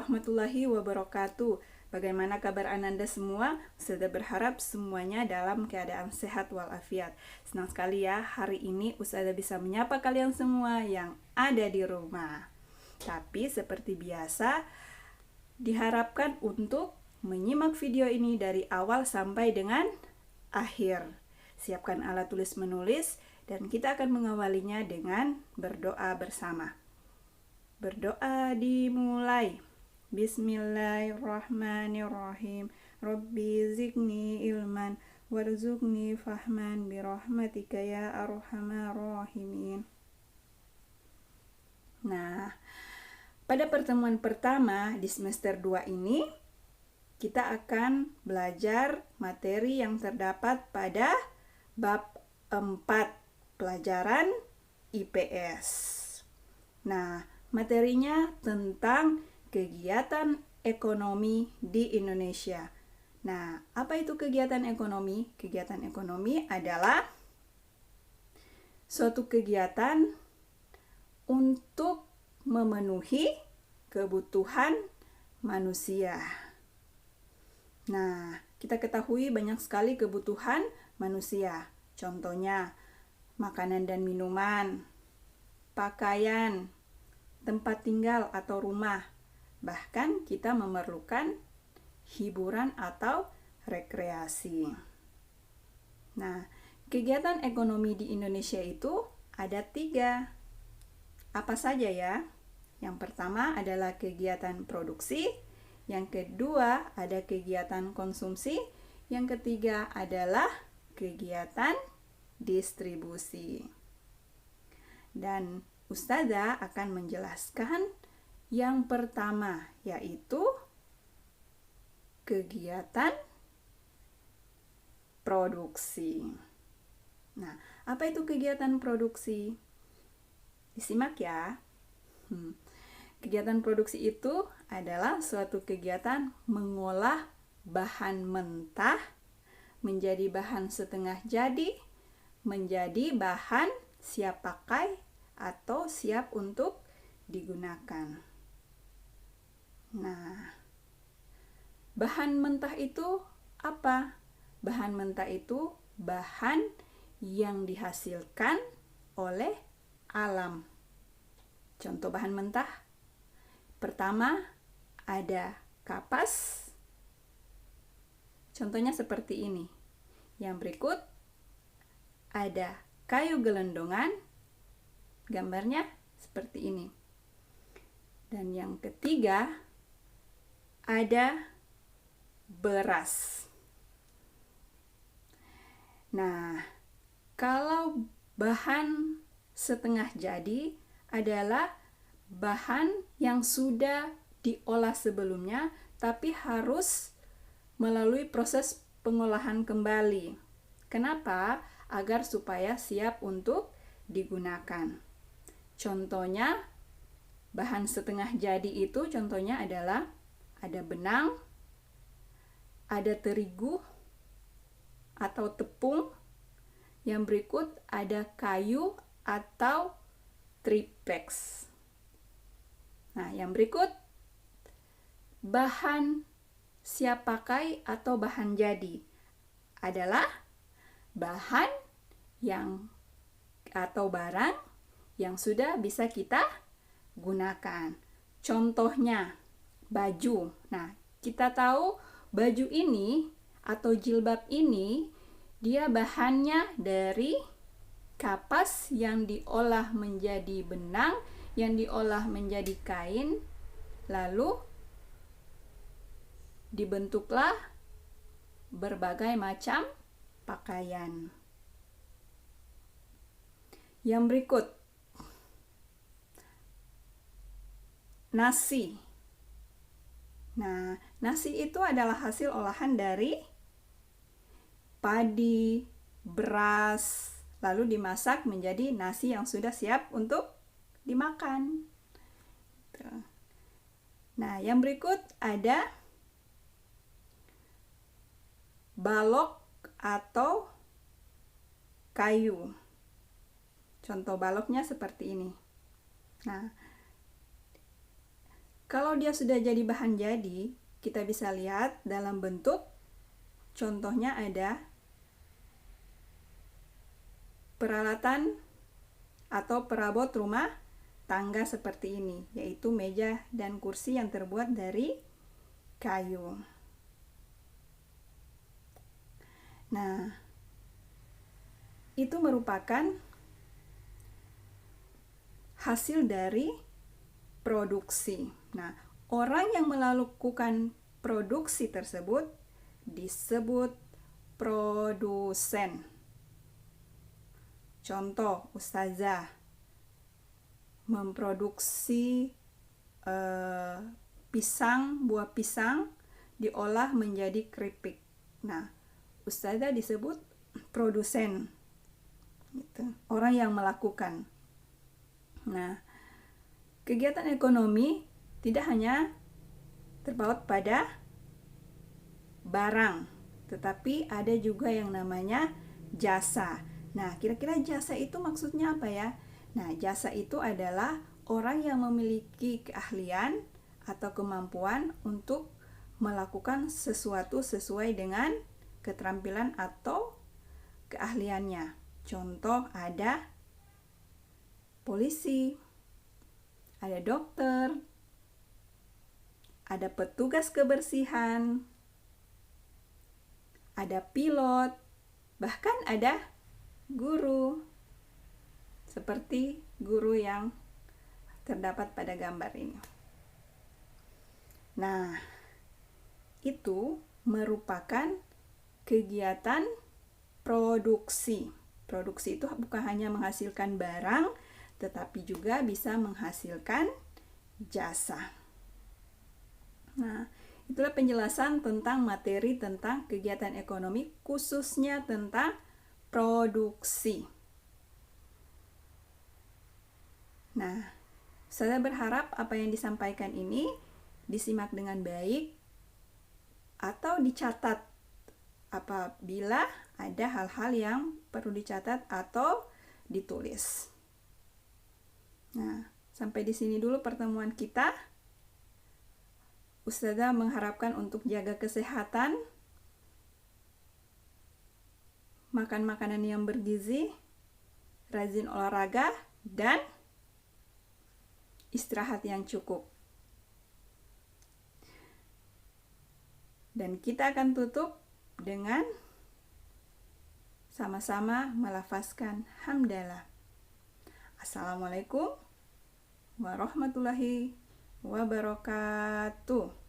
warahmatullahi wabarakatuh. Bagaimana kabar Ananda semua? Ustazah berharap semuanya dalam keadaan sehat walafiat. Senang sekali ya, hari ini Ustazah bisa menyapa kalian semua yang ada di rumah. Tapi seperti biasa, diharapkan untuk menyimak video ini dari awal sampai dengan akhir. Siapkan alat tulis menulis dan kita akan mengawalinya dengan berdoa bersama. Berdoa dimulai. Bismillahirrahmanirrahim. Rabbi zidni ilman warzuqni fahman birahmatika ya arhamar rahimin. Nah, pada pertemuan pertama di semester 2 ini kita akan belajar materi yang terdapat pada bab 4 pelajaran IPS. Nah, materinya tentang kegiatan ekonomi di Indonesia. Nah, apa itu kegiatan ekonomi? Kegiatan ekonomi adalah suatu kegiatan untuk memenuhi kebutuhan manusia. Nah, kita ketahui banyak sekali kebutuhan manusia. Contohnya, makanan dan minuman, pakaian, tempat tinggal atau rumah. Bahkan kita memerlukan hiburan atau rekreasi. Nah, kegiatan ekonomi di Indonesia itu ada 3. Apa saja ya? Yang pertama adalah kegiatan produksi, yang kedua ada kegiatan konsumsi, yang ketiga adalah kegiatan distribusi. Dan Ustazah akan menjelaskan yang pertama, yaitu kegiatan produksi. Nah, apa itu kegiatan produksi? Disimak ya. Kegiatan produksi itu adalah suatu kegiatan mengolah bahan mentah menjadi bahan setengah jadi, menjadi bahan siap pakai atau siap untuk digunakan. Nah, bahan mentah itu apa? Bahan mentah itu bahan yang dihasilkan oleh alam. Contoh bahan mentah. Pertama, ada kapas. Contohnya seperti ini. Yang berikut, ada kayu gelondongan. Gambarnya seperti ini. Dan yang ketiga, ada beras. Nah, kalau bahan setengah jadi adalah bahan yang sudah diolah sebelumnya, tapi harus melalui proses pengolahan kembali. Kenapa? Agar supaya siap untuk digunakan. Contohnya, bahan setengah jadi itu contohnya adalah ada benang, ada terigu atau tepung, yang berikut ada kayu atau triplex. Nah, yang berikut bahan siap pakai atau bahan jadi adalah bahan yang atau barang yang sudah bisa kita gunakan. Contohnya baju. Nah, kita tahu baju ini atau jilbab ini dia bahannya dari kapas yang diolah menjadi benang, yang diolah menjadi kain, lalu dibentuklah berbagai macam pakaian. Yang berikut, nasi. Nah, nasi itu adalah hasil olahan dari padi, beras, lalu dimasak menjadi nasi yang sudah siap untuk dimakan. Nah, yang berikut ada balok atau kayu. Contoh baloknya seperti ini. Nah, Kalau dia sudah jadi bahan jadi, kita bisa lihat dalam bentuk, contohnya ada peralatan atau perabot rumah tangga seperti ini, yaitu meja dan kursi yang terbuat dari kayu. Nah, itu merupakan hasil dari produksi. Nah, orang yang melakukan produksi tersebut disebut produsen. Contoh, ustazah memproduksi buah pisang diolah menjadi keripik. Nah, ustazah disebut produsen, gitu. Orang yang melakukan. Nah, kegiatan ekonomi tidak hanya terpaut pada barang, tetapi ada juga yang namanya jasa. Nah, kira-kira jasa itu maksudnya apa ya? Nah, jasa itu adalah orang yang memiliki keahlian atau kemampuan untuk melakukan sesuatu sesuai dengan keterampilan atau keahliannya. Contoh, ada polisi, ada dokter, ada petugas kebersihan, ada pilot, bahkan ada guru. Seperti guru yang terdapat pada gambar ini. Nah, itu merupakan kegiatan produksi. Produksi itu bukan hanya menghasilkan barang, tetapi juga bisa menghasilkan jasa. Nah, itulah penjelasan tentang materi tentang kegiatan ekonomi, khususnya tentang produksi. Nah, saya berharap apa yang disampaikan ini disimak dengan baik atau dicatat apabila ada hal-hal yang perlu dicatat atau ditulis. Nah, sampai di sini dulu pertemuan kita. Ustazah mengharapkan untuk jaga kesehatan, makan makanan yang bergizi, rajin olahraga, dan istirahat yang cukup. Dan kita akan tutup dengan sama-sama melafazkan hamdalah. Assalamualaikum warahmatullahi wabarakatuh.